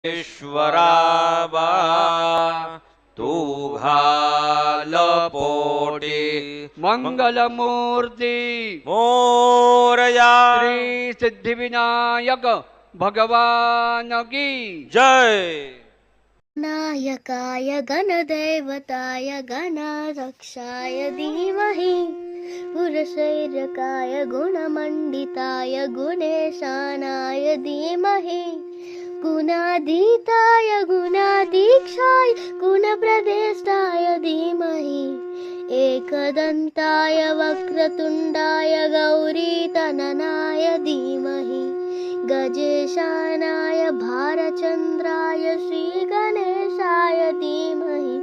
ईश्वराबा तू घालपोटी मंगलमूर्ति मोरया श्री सिद्धिविनायक भगवान की जय। नायकाय गणदेवताय गणरक्षाय धीमहि पुरशैरकाय गुणमण्डिताय गुणेशानाय धीमहि गुणाधीताय गुणाधीक्षाय गुणप्रदेष्टाय धीमहि एकदन्ताय वक्रतुण्डाय गौरीतननाय धीमहि गजेशानाय भारचन्द्राय श्रीगणेशाय धीमहि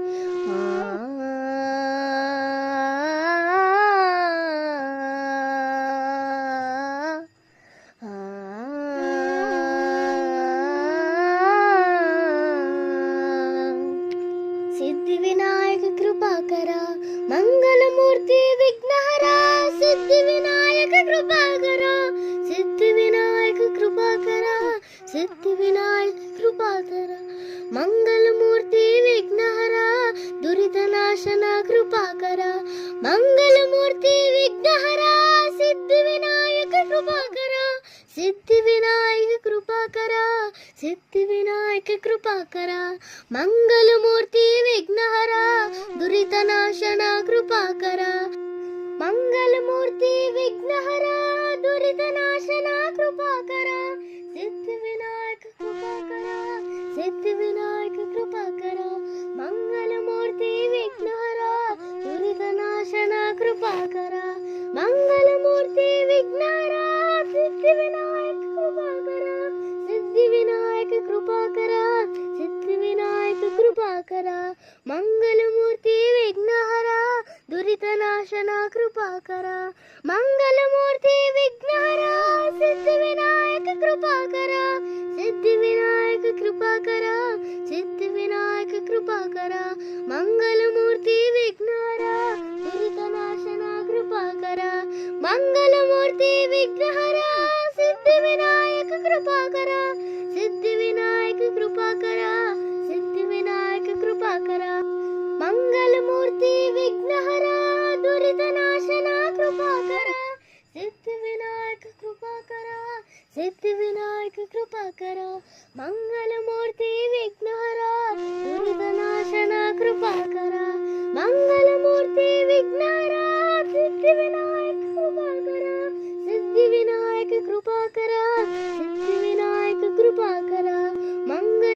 सिद्धिविनायक कृपाकरा मंगलमूर्ति विघ्नहरा सिद्धिविनायक कृपाकरा सिद्धिविनायक कृपाकरा सिद्धिविनायक कृपाकरा मंगलमूर्ति विघ्नहरा दुरितनाशना कृपाकरा मंगलमूर्ति विघ्नहरा सिद्धिविनायक कृपाकरा सिद्धिविनायक कृपाकरा सिद्धिविनायक कृपाकरा मंगलमूर्ति विघ्नहरा दुरितनाशना कृपाकरा मंगलमूर्ति विघ्नहरा दुरितनाशना कृपाकरा सिद्धिविनायक कृपाकरा सिद्धिविनायक कृपाकरा मंगलमूर्ति विघ्नहरा दुरितनाशना कृपाकरा मंगलमूर्ति विघ्नहरा सिद्धिविनायक कृपाकरा सिद्धिविनायक कृपाकरा सिद्धिविनायक कृपाकरा मंगलमूर्ति विघ्नहरा दुरितनाशना कृपाकरा मंगलमूर्ति विघ्नहरा सिद्धिविनायक कृपाकरा सिद्धिविनायक कृपाकरा सिद्धिविनायक कृपाकरा मंगलमूर्ति